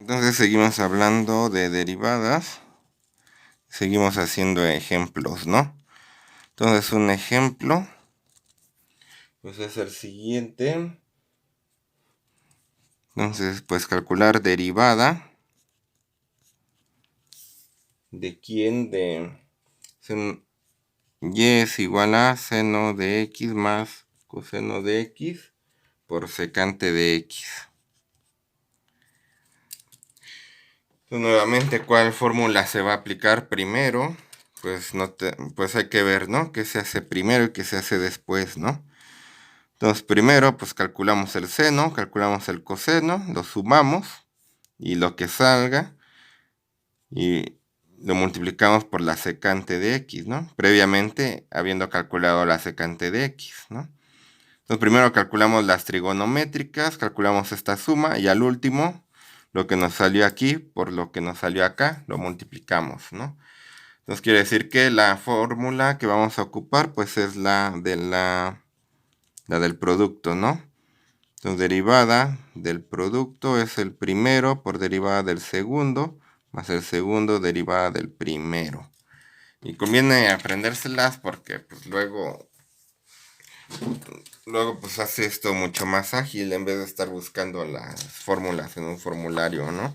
Entonces seguimos hablando de derivadas. Seguimos haciendo ejemplos, ¿no? Entonces un ejemplo, pues es el siguiente. Entonces, pues calcular derivada. ¿De quién? Y es igual a seno de x más coseno de x por secante de x. Entonces, nuevamente, ¿cuál fórmula se va a aplicar primero? Pues hay que ver, ¿no? ¿Qué se hace primero y qué se hace después, ¿no? Entonces, primero, pues calculamos el seno, calculamos el coseno, lo sumamos y lo que salga y lo multiplicamos por la secante de x, ¿no? Previamente habiendo calculado la secante de x, ¿no? Entonces, primero calculamos las trigonométricas, calculamos esta suma y al último, lo que nos salió aquí por lo que nos salió acá, lo multiplicamos, ¿no? Entonces quiere decir que la fórmula que vamos a ocupar, pues es la del producto, ¿no? Entonces derivada del producto es el primero por derivada del segundo, más el segundo derivada del primero. Y conviene aprendérselas porque pues luego pues hace esto mucho más ágil en vez de estar buscando las fórmulas en un formulario, ¿no?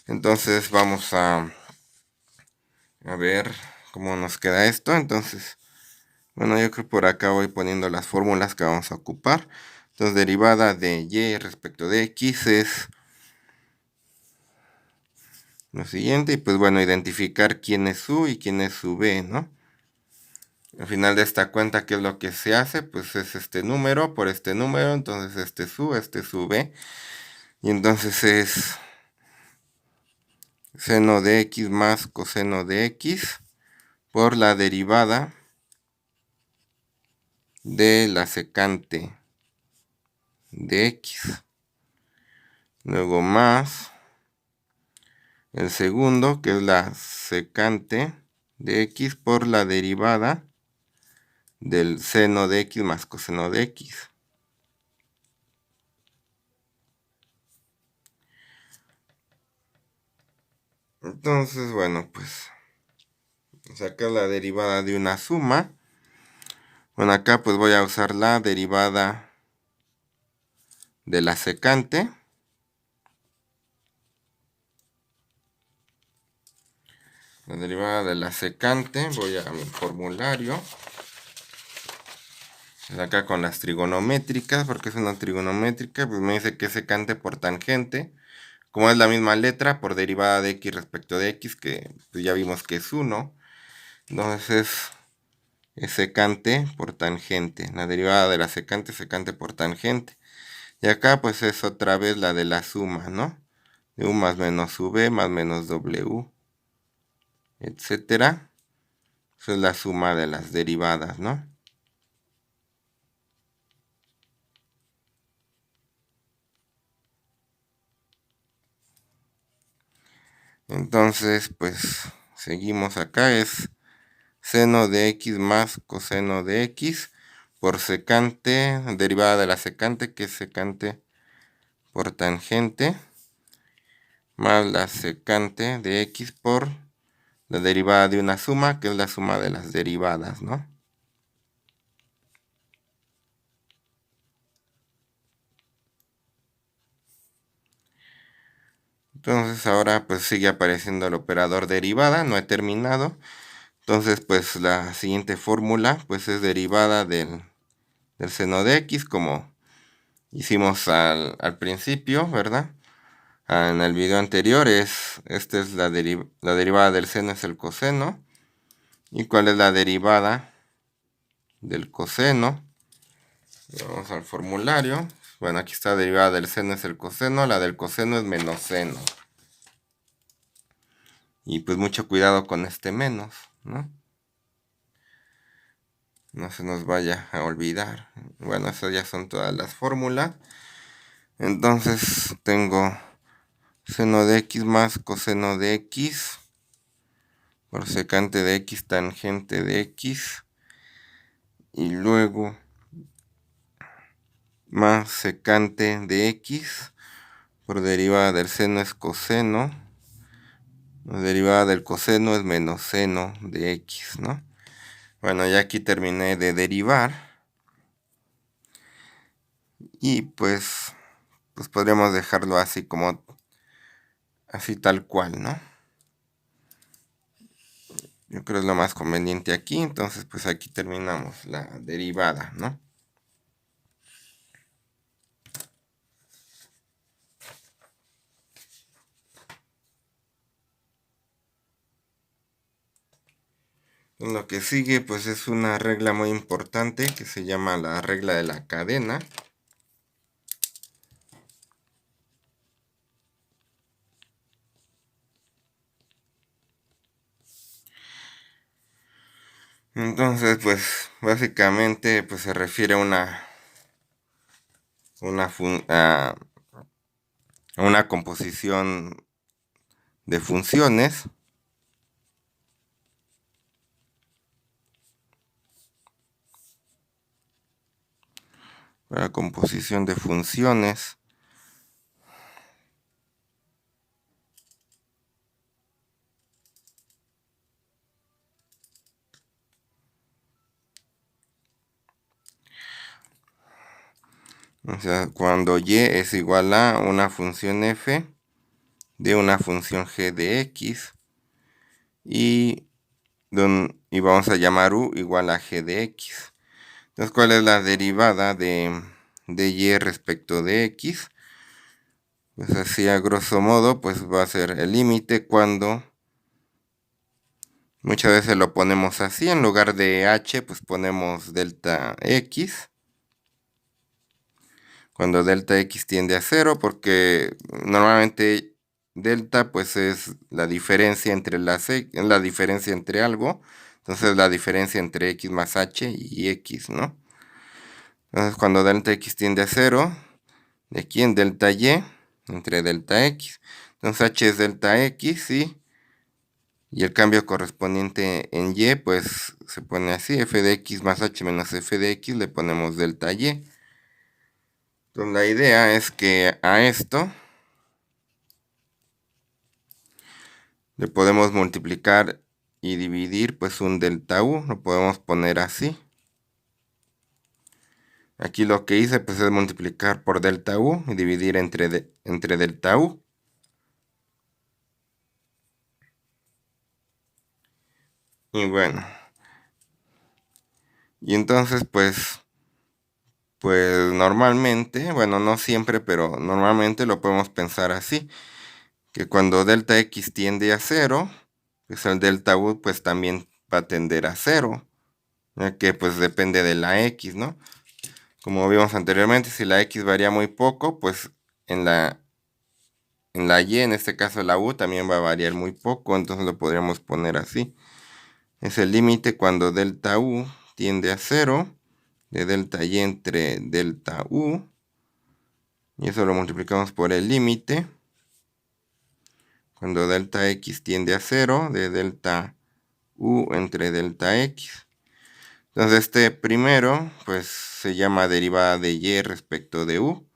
Entonces vamos a ver cómo nos queda esto. Entonces, bueno, yo creo que por acá voy poniendo las fórmulas que vamos a ocupar. Entonces, derivada de y respecto de x es lo siguiente. Y pues bueno, identificar quién es u y quién es su b, ¿no? Al final de esta cuenta, ¿qué es lo que se hace? Pues es este número por este número. Entonces, este es su b. Y entonces es seno de x más coseno de x por la derivada de la secante de x. Luego más el segundo, que es la secante de x por la derivada del seno de x más coseno de x. Entonces, bueno, pues sacar la derivada de una suma. Bueno, acá pues voy a usar la derivada de la secante. La derivada de la secante, voy a mi formulario. Acá con las trigonométricas, porque es una trigonométrica, pues me dice que es secante por tangente. Como es la misma letra, por derivada de x respecto de x, que pues ya vimos que es 1. Entonces es secante por tangente. La derivada de la secante, secante por tangente. Y acá pues es otra vez la de la suma, ¿no? De u más menos v más menos w, etcétera. Eso es la suma de las derivadas, ¿no? Entonces, pues seguimos acá. Es seno de x más coseno de x por secante, derivada de la secante, que es secante por tangente, más la secante de x por la derivada de una suma, que es la suma de las derivadas, ¿no? Entonces ahora pues sigue apareciendo el operador derivada, no he terminado. Entonces pues la siguiente fórmula pues es derivada del seno de x, como hicimos al principio, ¿verdad? En el video anterior esta es la derivada del seno, es el coseno. ¿Y cuál es la derivada del coseno? Vamos al formulario. Bueno, aquí está la derivada del seno, es el coseno. La del coseno es menos seno. Y pues mucho cuidado con este menos, ¿no? No se nos vaya a olvidar. Bueno, esas ya son todas las fórmulas. Entonces tengo seno de x más coseno de x por secante de x tangente de x. Y luego más secante de x por derivada del seno es coseno. La derivada del coseno es menos seno de x, ¿no? Bueno, ya aquí terminé de derivar. Y pues podríamos dejarlo así como, así tal cual, ¿no? Yo creo que es lo más conveniente aquí. Entonces, pues aquí terminamos la derivada, ¿no? Lo que sigue, pues es una regla muy importante que se llama la regla de la cadena. Entonces, pues básicamente pues se refiere a una composición de funciones. La composición de funciones. O sea, cuando y es igual a una función f de una función g de x y vamos a llamar u igual a g de x. Entonces, ¿cuál es la derivada de y respecto de x? Pues así a grosso modo, pues va a ser el límite cuando muchas veces lo ponemos así, en lugar de h, pues ponemos delta x. Cuando delta x tiende a 0, porque normalmente delta pues es la diferencia entre la diferencia entre algo. Entonces la diferencia entre x más h y x, ¿no? Entonces cuando delta x tiende a 0, de aquí en delta y, entre delta x. Entonces h es delta x, ¿sí? Y el cambio correspondiente en y, pues se pone así, f de x más h menos f de x, le ponemos delta y. Entonces la idea es que a esto le podemos multiplicar y dividir pues un delta u, lo podemos poner así. Aquí lo que hice pues es multiplicar por delta u y dividir entre delta u. Y bueno. Y entonces pues normalmente, bueno, no siempre, pero normalmente lo podemos pensar así, que cuando delta x tiende a 0, pues el delta u pues también va a tender a 0, ya que pues depende de la x, ¿no? Como vimos anteriormente, si la x varía muy poco, pues en la y, en este caso la u, también va a variar muy poco, entonces lo podríamos poner así. Es el límite cuando delta u tiende a 0, de delta y entre delta u, y eso lo multiplicamos por el límite cuando delta x tiende a 0, de delta u entre delta x. Entonces este primero pues se llama derivada de y respecto de u.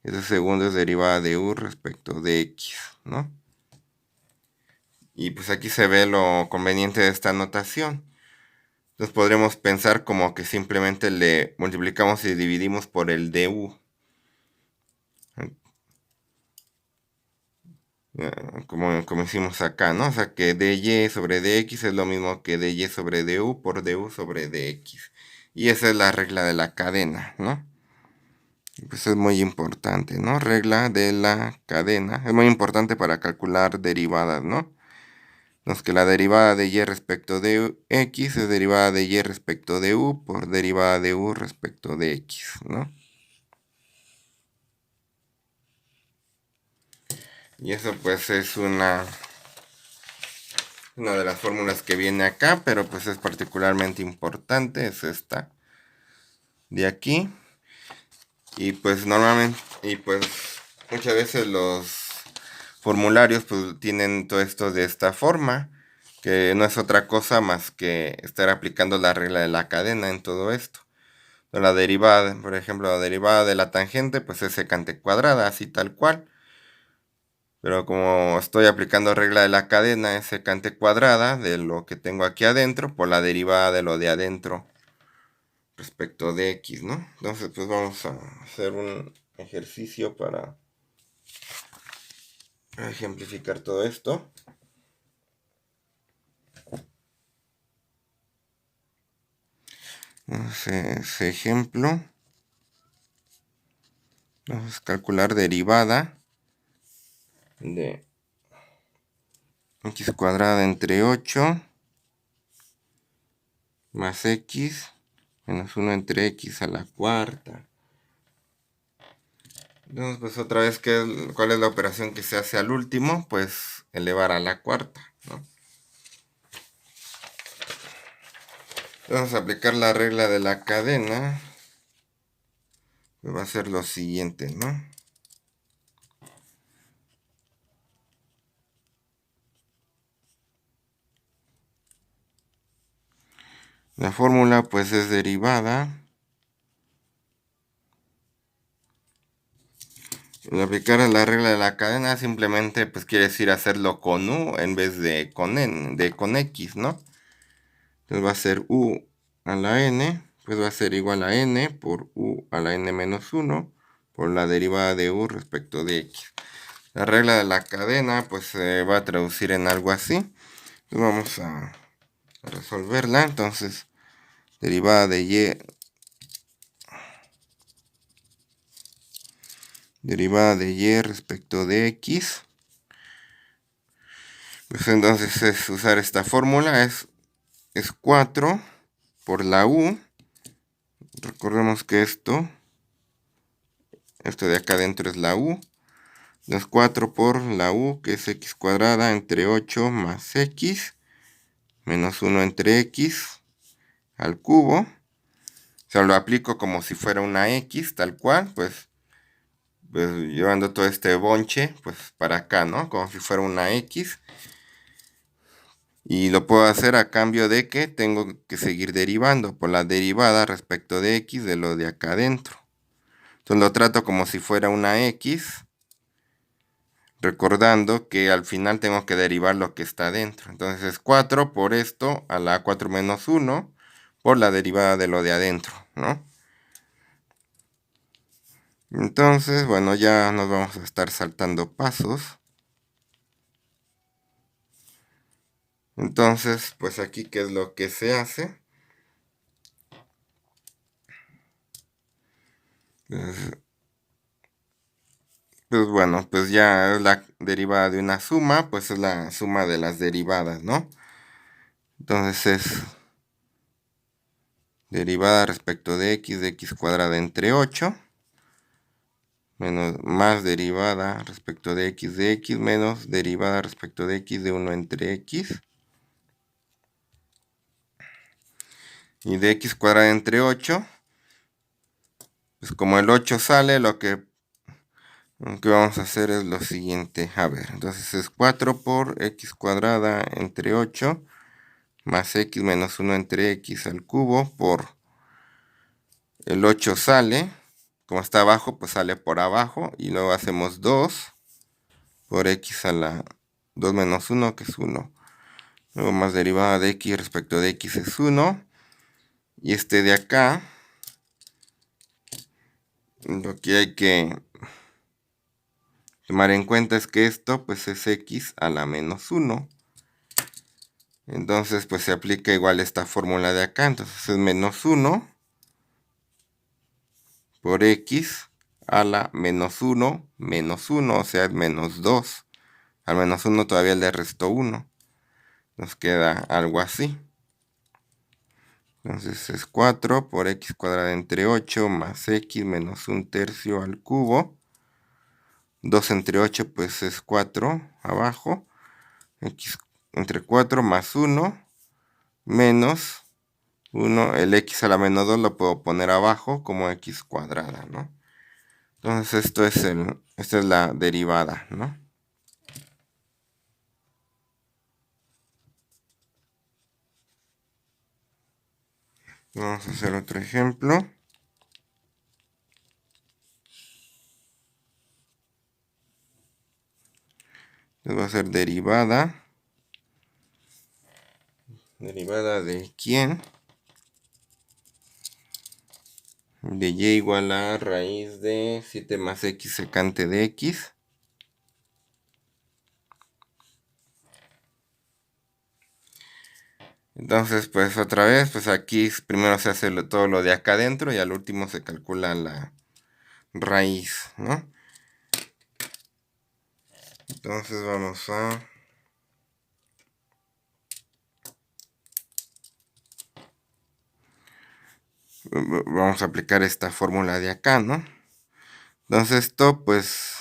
Este segundo es derivada de u respecto de x, ¿no? Y pues aquí se ve lo conveniente de esta notación. Entonces podremos pensar como que simplemente le multiplicamos y dividimos por el du. Como hicimos acá, ¿no? O sea que dy sobre dx es lo mismo que dy sobre du por du sobre dx. Y esa es la regla de la cadena, ¿no? Pues es muy importante, ¿no? Regla de la cadena. Es muy importante para calcular derivadas, ¿no? Entonces que la derivada de y respecto de x es derivada de y respecto de u por derivada de u respecto de x, ¿no? Y eso pues es una de las fórmulas que viene acá, pero pues es particularmente importante, es esta de aquí. Y pues normalmente, y pues muchas veces los formularios pues tienen todo esto de esta forma, que no es otra cosa más que estar aplicando la regla de la cadena en todo esto. La derivada, por ejemplo, la derivada de la tangente pues es secante cuadrada, así tal cual. Pero como estoy aplicando regla de la cadena, es secante cuadrada de lo que tengo aquí adentro por la derivada de lo de adentro respecto de x, ¿no? Entonces, pues vamos a hacer un ejercicio para ejemplificar todo esto. Entonces, ejemplo. Vamos a calcular derivada de x cuadrada entre 8 más x menos 1 entre x a la cuarta. Entonces, pues otra vez, ¿cuál es la operación que se hace al último? Pues elevar a la cuarta, ¿no? Vamos a aplicar la regla de la cadena. Pues va a ser lo siguiente, ¿no? La fórmula pues es derivada. Al aplicar la regla de la cadena simplemente pues quiere decir hacerlo con u en vez de con x, ¿no? Entonces va a ser u a la n, pues va a ser igual a n por u a la n menos 1 por la derivada de u respecto de x. La regla de la cadena pues se va a traducir en algo así. Entonces vamos a resolverla. Entonces derivada de y respecto de x. Pues entonces es usar esta fórmula, es 4 por la u. Recordemos que esto de acá adentro es la u. Entonces 4 por la u, que es x cuadrada entre 8 más x menos 1 entre x al cubo. O sea, lo aplico como si fuera una x, tal cual, pues llevando todo este bonche, pues para acá, ¿no? Como si fuera una x. Y lo puedo hacer a cambio de que tengo que seguir derivando por la derivada respecto de x de lo de acá adentro. Entonces lo trato como si fuera una x, recordando que al final tengo que derivar lo que está adentro. Entonces es 4 por esto a la 4 menos 1 por la derivada de lo de adentro, ¿no? Entonces, bueno, ya nos vamos a estar saltando pasos. Entonces, pues aquí, ¿qué es lo que se hace? Pues bueno, pues ya es la derivada de una suma, pues es la suma de las derivadas, ¿no? Entonces es derivada respecto de x cuadrada entre 8, menos más derivada respecto de x menos derivada respecto de x de 1 entre x. Y de x cuadrada entre 8, pues como el 8 sale, lo que vamos a hacer es lo siguiente. A ver, entonces es 4 por x cuadrada entre 8 más x menos 1 entre x al cubo por el 8 sale, como está abajo, pues sale por abajo, y luego hacemos 2 por x a la 2 menos 1, que es 1. Luego más derivada de x respecto de x es 1. Y este de acá, lo que hay que tomar en cuenta es que esto pues es x a la menos 1. Entonces pues se aplica igual esta fórmula de acá. Entonces es menos 1 por x a la menos 1 menos 1, o sea, es menos 2. Al menos 1 todavía le restó 1. Nos queda algo así. Entonces es 4 por x cuadrada entre 8 más x menos 1/3 al cubo. 2 entre 8 pues es 4 abajo. X entre 4 más 1 menos 1. El x a la menos 2 lo puedo poner abajo como x cuadrada, ¿no? Entonces esta es la derivada, ¿no? Vamos a hacer otro ejemplo. Entonces va a ser derivada. ¿Derivada de quién? De y igual a raíz de 7 más x secante de x. Entonces, pues otra vez, pues aquí primero se hace todo lo de acá adentro y al último se calcula la raíz, ¿no? Entonces vamos a aplicar esta fórmula de acá, ¿no? Entonces esto, pues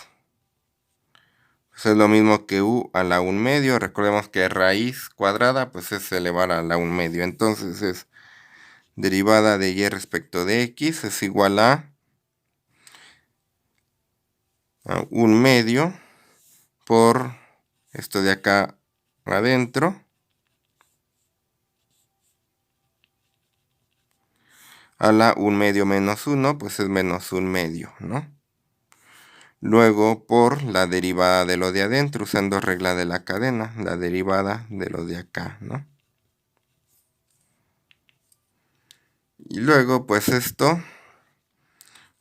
es lo mismo que u a la 1/2. Recordemos que raíz cuadrada, pues es elevar a la 1/2. Entonces es derivada de y respecto de x es igual a 1/2 por esto de acá adentro a la 1/2 menos 1, pues es menos 1/2, ¿no? Luego por la derivada de lo de adentro, usando regla de la cadena, la derivada de lo de acá, ¿no? Y luego, pues esto,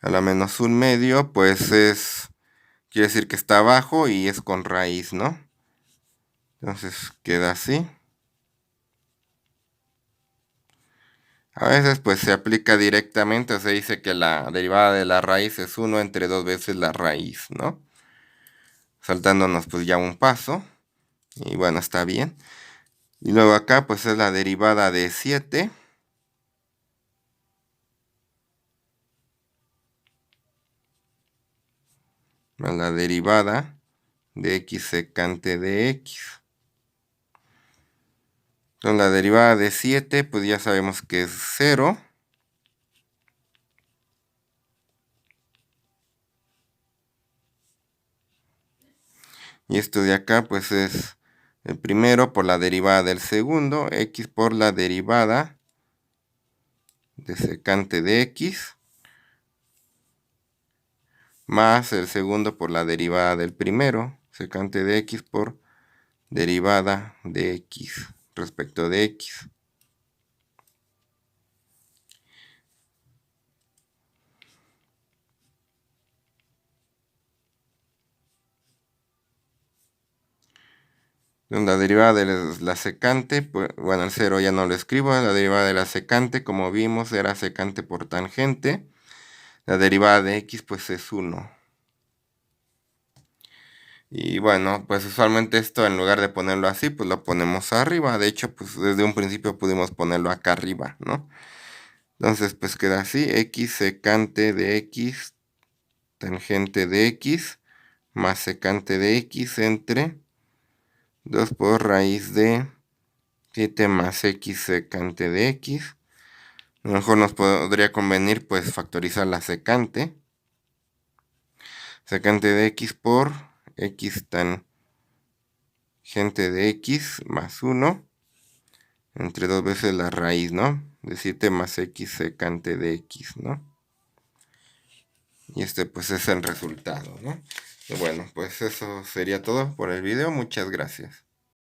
a la menos 1/2, pues quiere decir que está abajo y es con raíz, ¿no? Entonces queda así. A veces pues se aplica directamente, o se dice que la derivada de la raíz es 1 entre 2 veces la raíz, ¿no? Saltándonos pues ya un paso. Y bueno, está bien. Y luego acá pues es la derivada de 7. Más la derivada de x secante de x. Entonces la derivada de 7 pues ya sabemos que es 0. Y esto de acá pues es el primero por la derivada del segundo, x por la derivada de secante de x, más el segundo por la derivada del primero, secante de x por derivada de x respecto de x. La derivada de la secante, pues, bueno, el 0 ya no lo escribo, la derivada de la secante, como vimos, era secante por tangente. La derivada de x, pues es 1. Y bueno, pues usualmente esto en lugar de ponerlo así, pues lo ponemos arriba. De hecho, pues desde un principio pudimos ponerlo acá arriba, ¿no? Entonces, pues queda así, x secante de x, tangente de x, más secante de x entre 2 por raíz de 7 más x secante de x. A lo mejor nos podría convenir pues factorizar la secante. Secante de x por x tangente de x más 1 entre 2 veces la raíz, ¿no? De 7 más x secante de x, ¿no? Y este pues es el resultado, ¿no? Y bueno, pues eso sería todo por el video. Muchas gracias.